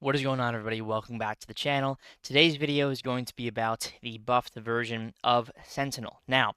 What is going on, everybody? Welcome back to the channel. Today's video is going to be about the buffed version of Sentinel. Now,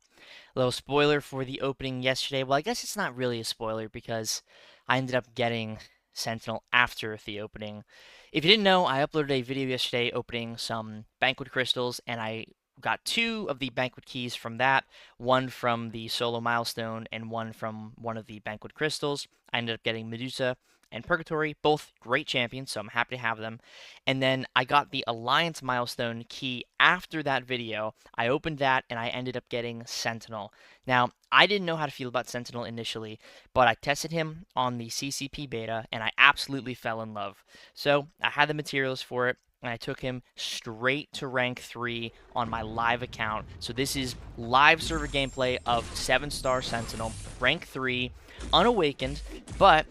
a little spoiler for the opening yesterday. Well, I guess it's not really a spoiler because I ended up getting Sentinel after the opening. If you didn't know, I uploaded a video yesterday opening some Banquet Crystals, and I got 2 of the Banquet Keys from that, one from the Solo Milestone and one from one of the Banquet Crystals. I ended up getting Medusa and Purgatory, both great champions, so I'm happy to have them. And then I got the Alliance Milestone key after that video. I opened that, and I ended up getting Sentinel. Now, I didn't know how to feel about Sentinel initially, but I tested him on the CCP beta, and I absolutely fell in love. So, I had the materials for it, and I took him straight to rank 3 on my live account. So this is live server gameplay of 7-star Sentinel, rank 3, unawakened, but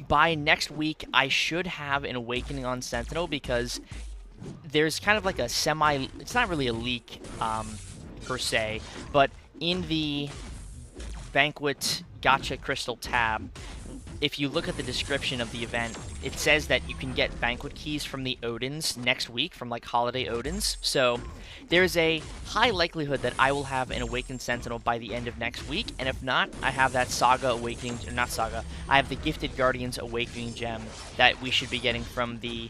by next week, I should have an awakening on Sentinel because there's kind of like a it's not really a leak per se, but in the Banquet Gotcha Crystal tab, if you look at the description of the event, it says that you can get Banquet Keys from the Odins next week, from like Holiday Odins. So there's a high likelihood that I will have an Awakened Sentinel by the end of next week, and if not, I have that Saga Awakening, or not Saga, I have the Gifted Guardians Awakening Gem that we should be getting from the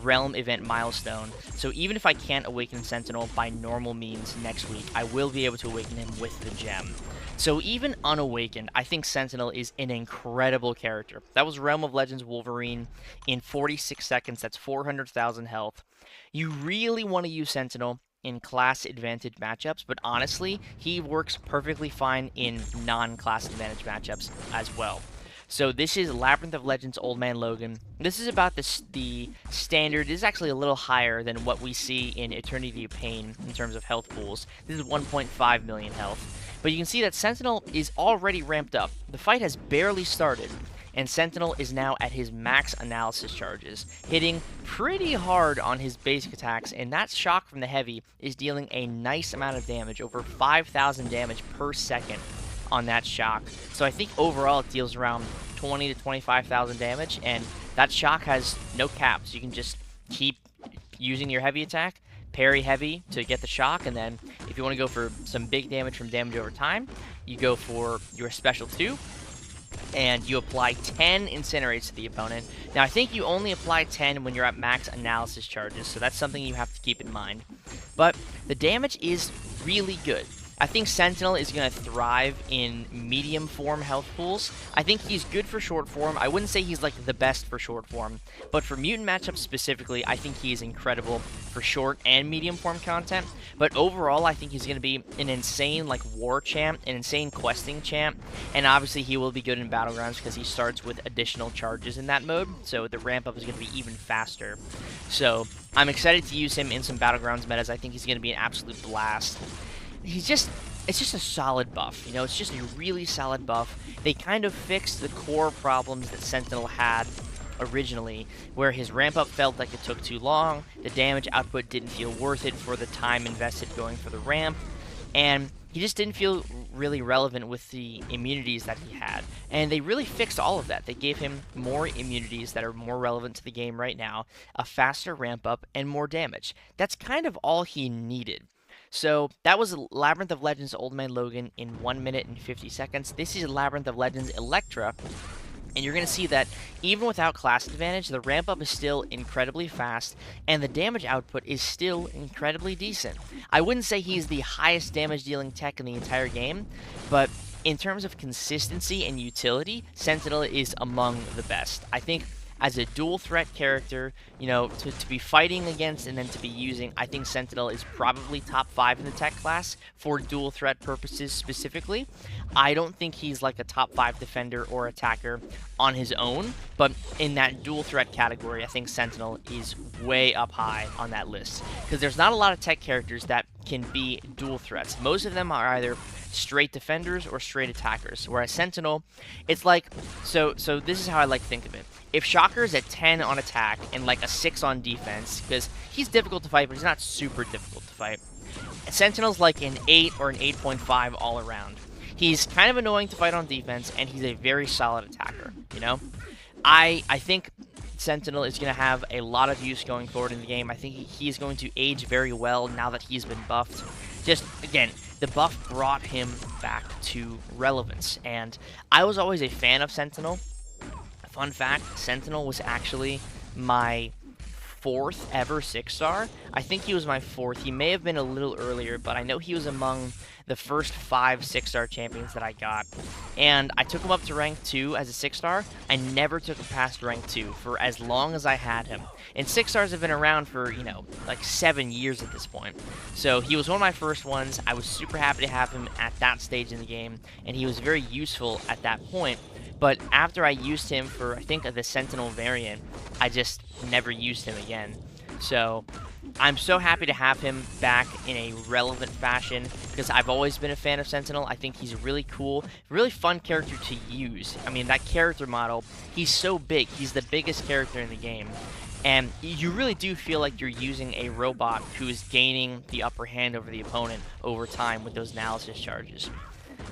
Realm event milestone. So even if I can't awaken Sentinel by normal means next week, I will be able to awaken him with the gem. So even unawakened, I think Sentinel is an incredible character. That was Realm of Legends Wolverine in 46 seconds. That's 400,000 health. You really want to use Sentinel in class advantage matchups, but honestly, he works perfectly fine in non-class advantage matchups as well. So this is Labyrinth of Legends Old Man Logan. This is about the standard. This is actually a little higher than what we see in Eternity of Pain in terms of health pools. This is 1.5 million health. But you can see that Sentinel is already ramped up. The fight has barely started, and Sentinel is now at his max analysis charges, hitting pretty hard on his basic attacks, and that shock from the heavy is dealing a nice amount of damage, over 5,000 damage per second on that shock. So I think overall it deals around 20 to 25,000 damage, and that shock has no caps. You can just keep using your heavy attack, parry heavy to get the shock, and then if you want to go for some big damage from damage over time, you go for your special 2, and you apply 10 incinerates to the opponent. Now, I think you only apply 10 when you're at max analysis charges, so that's something you have to keep in mind. But the damage is really good. I think Sentinel is going to thrive in medium form health pools. I think he's good for short form. I wouldn't say he's like the best for short form, but for mutant matchups specifically, I think he is incredible for short and medium form content. But overall, I think he's going to be an insane like war champ, an insane questing champ, and obviously he will be good in battlegrounds because he starts with additional charges in that mode, so the ramp up is going to be even faster. So I'm excited to use him in some battlegrounds metas. I think he's going to be an absolute blast. It's just a solid buff, you know, it's just a really solid buff. They kind of fixed the core problems that Sentinel had originally, where his ramp up felt like it took too long, the damage output didn't feel worth it for the time invested going for the ramp, and he just didn't feel really relevant with the immunities that he had. And they really fixed all of that. They gave him more immunities that are more relevant to the game right now, a faster ramp up, and more damage. That's kind of all he needed. So that was Labyrinth of Legends Old Man Logan in 1 minute and 50 seconds. This is Labyrinth of Legends Electra, and you're going to see that even without class advantage, the ramp up is still incredibly fast, and the damage output is still incredibly decent. I wouldn't say he's the highest damage dealing tech in the entire game, but in terms of consistency and utility, Sentinel is among the best. I think as a dual threat character, you know, to be fighting against and then to be using, I think Sentinel is probably top 5 in the tech class for dual threat purposes specifically. I don't think he's like a top 5 defender or attacker on his own, but in that dual threat category, I think Sentinel is way up high on that list, because there's not a lot of tech characters that can be dual threats. Most of them are either straight defenders or straight attackers, whereas Sentinel, it's like, so this is how I like to think of it. If Shocker's at 10 on attack and like a 6 on defense, because he's difficult to fight, but he's not super difficult to fight, Sentinel's like an 8 or an 8.5 all around. He's kind of annoying to fight on defense, and he's a very solid attacker, you know? I think Sentinel is going to have a lot of use going forward in the game. I think he is going to age very well now that he's been buffed. Just, again, the buff brought him back to relevance, and I was always a fan of Sentinel. Fun fact, Sentinel was actually my 4th ever 6-star. I think he was my 4th. He may have been a little earlier, but I know he was among the first 5 6-star champions that I got. And I took him up to rank 2 as a 6-star. I never took him past rank 2 for as long as I had him. And 6-stars have been around for, you know, like 7 years at this point. So he was one of my first ones. I was super happy to have him at that stage in the game, and he was very useful at that point. But after I used him for, I think, the Sentinel variant, I just never used him again. So I'm so happy to have him back in a relevant fashion, because I've always been a fan of Sentinel. I think he's really cool, really fun character to use. I mean, that character model, he's so big. He's the biggest character in the game. And you really do feel like you're using a robot who is gaining the upper hand over the opponent over time with those analysis charges.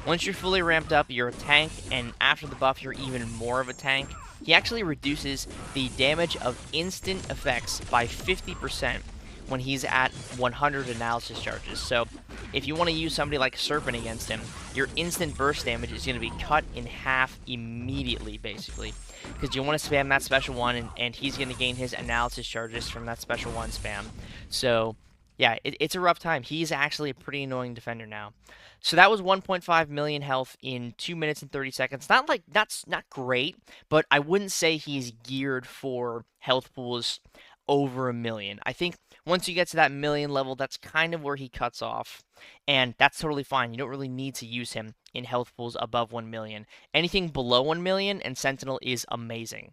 Once you're fully ramped up, you're a tank, and after the buff, you're even more of a tank. He actually reduces the damage of instant effects by 50% when he's at 100 analysis charges. So if you want to use somebody like Serpent against him, your instant burst damage is going to be cut in half immediately, basically. Because you want to spam that special one, and he's going to gain his analysis charges from that special one spam. So yeah, it's a rough time. He's actually a pretty annoying defender now. So that was 1.5 million health in 2 minutes and 30 seconds. That's not great, but I wouldn't say he's geared for health pools over 1 million. I think once you get to that 1 million level, that's kind of where he cuts off, and that's totally fine. You don't really need to use him in health pools above 1 million. Anything below 1 million, and Sentinel is amazing.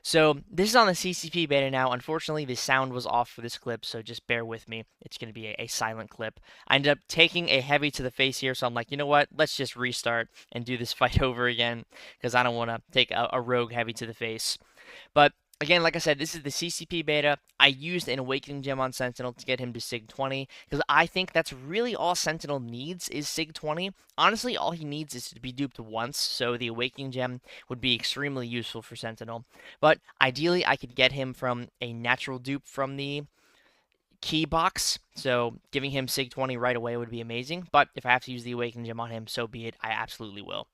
So this is on the CCP beta now. Unfortunately, the sound was off for this clip, so just bear with me. It's going to be a silent clip. I ended up taking a heavy to the face here, so I'm like, you know what? Let's just restart and do this fight over again, because I don't want to take a rogue heavy to the face. But again, like I said, this is the CCP beta. I used an Awakening Gem on Sentinel to get him to Sig 20, because I think that's really all Sentinel needs is Sig 20. Honestly, all he needs is to be duped once, so the Awakening Gem would be extremely useful for Sentinel. But ideally, I could get him from a natural dupe from the key box, so giving him Sig 20 right away would be amazing. But if I have to use the Awakening Gem on him, so be it. I absolutely will.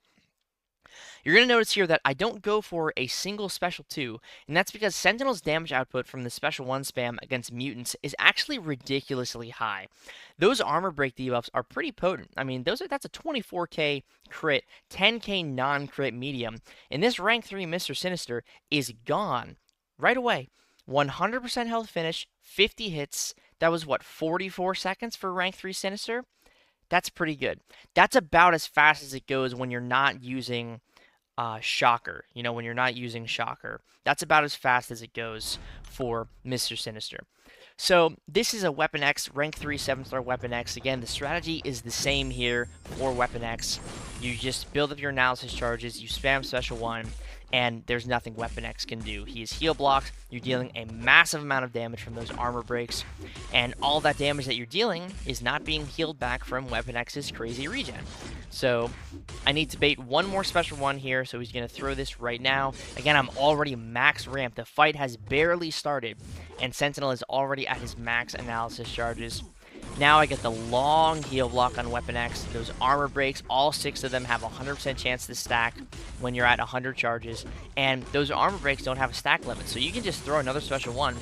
You're going to notice here that I don't go for a single special 2, and that's because Sentinel's damage output from the special 1 spam against mutants is actually ridiculously high. Those armor break debuffs are pretty potent. I mean, that's a 24k crit, 10k non-crit medium, and this rank 3 Mr. Sinister is gone right away. 100% health finish, 50 hits. That was, what, 44 seconds for rank 3 Sinister? That's pretty good. That's about as fast as it goes when you're not using Shocker. You know, when you're not using Shocker. That's about as fast as it goes for Mr. Sinister. So this is a Weapon X, rank 3 7-star Weapon X. Again, the strategy is the same here for Weapon X. You just build up your analysis charges, you spam special 1, and there's nothing Weapon X can do. He is heal blocked, you're dealing a massive amount of damage from those armor breaks, and all that damage that you're dealing is not being healed back from Weapon X's crazy regen. So I need to bait one more special 1 here, so he's going to throw this right now. Again, I'm already max ramped. The fight has barely started, and Sentinel is already at his max analysis charges. Now I get the long heal block on Weapon X. Those armor breaks, all 6 of them have a 100% chance to stack when you're at 100 charges. And those armor breaks don't have a stack limit, so you can just throw another special 1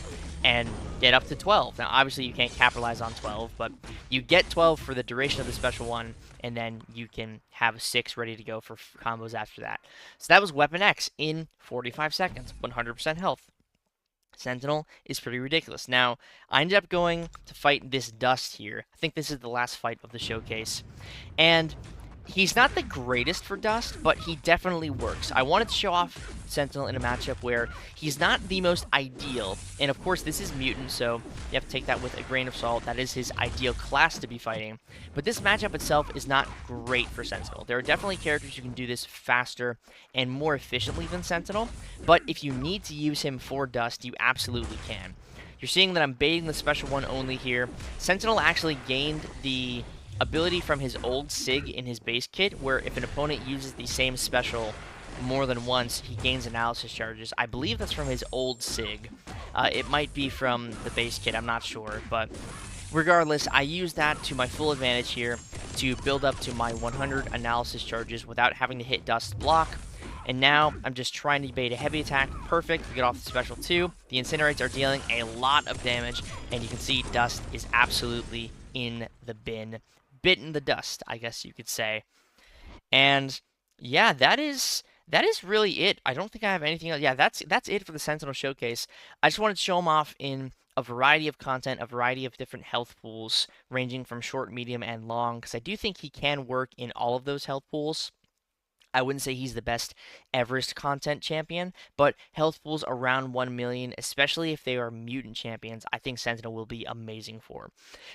and get up to 12. Now, obviously, you can't capitalize on 12, but you get 12 for the duration of the special 1, and then you can have 6 ready to go for combos after that. So that was Weapon X in 45 seconds, 100% health. Sentinel is pretty ridiculous. Now, I ended up going to fight this Dust here. I think this is the last fight of the showcase. And he's not the greatest for Dust, but he definitely works. I wanted to show off Sentinel in a matchup where he's not the most ideal. And of course, this is Mutant, so you have to take that with a grain of salt. That is his ideal class to be fighting. But this matchup itself is not great for Sentinel. There are definitely characters who can do this faster and more efficiently than Sentinel. But if you need to use him for Dust, you absolutely can. You're seeing that I'm baiting the special 1 only here. Sentinel actually gained the ability from his old Sig in his base kit, where if an opponent uses the same special more than once, he gains analysis charges. I believe that's from his old SIG. It might be from the base kit, I'm not sure, but regardless, I use that to my full advantage here to build up to my 100 analysis charges without having to hit Dust block. And now I'm just trying to bait a heavy attack. Perfect. We get off the special 2. The incinerates are dealing a lot of damage, and you can see Dust is absolutely in the bin. Bitten the dust, I guess you could say. And yeah, that is really it. I don't think I have anything else. Yeah, that's it for the Sentinel showcase. I just wanted to show them off in a variety of content, a variety of different health pools, ranging from short, medium, and long, because I do think he can work in all of those health pools. I wouldn't say he's the best Everest content champion, but health pools around 1 million, especially if they are mutant champions, I think Sentinel will be amazing for.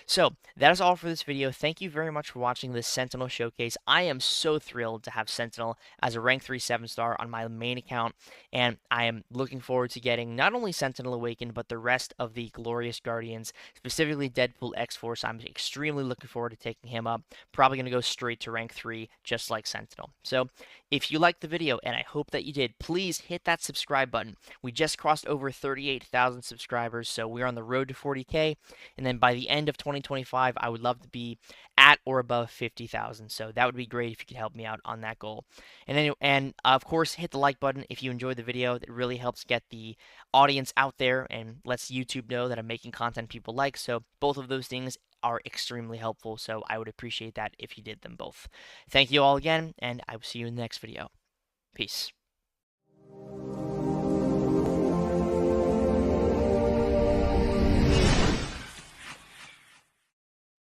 So, that is all for this video. Thank you very much for watching this Sentinel showcase. I am so thrilled to have Sentinel as a rank 3 7-star on my main account, and I am looking forward to getting not only Sentinel Awakened, but the rest of the Glorious Guardians, specifically Deadpool X-Force. I'm extremely looking forward to taking him up. Probably going to go straight to rank 3, just like Sentinel. So, if you liked the video, and I hope that you did, please hit that subscribe button. We just crossed over 38,000 subscribers, so we're on the road to 40K. And then by the end of 2025, I would love to be at or above 50,000. So that would be great if you could help me out on that goal. And of course, hit the like button if you enjoyed the video. That really helps get the audience out there and lets YouTube know that I'm making content people like. So both of those things are extremely helpful, so I would appreciate that if you did them both. Thank you all again, and I will see you in the next video. Peace.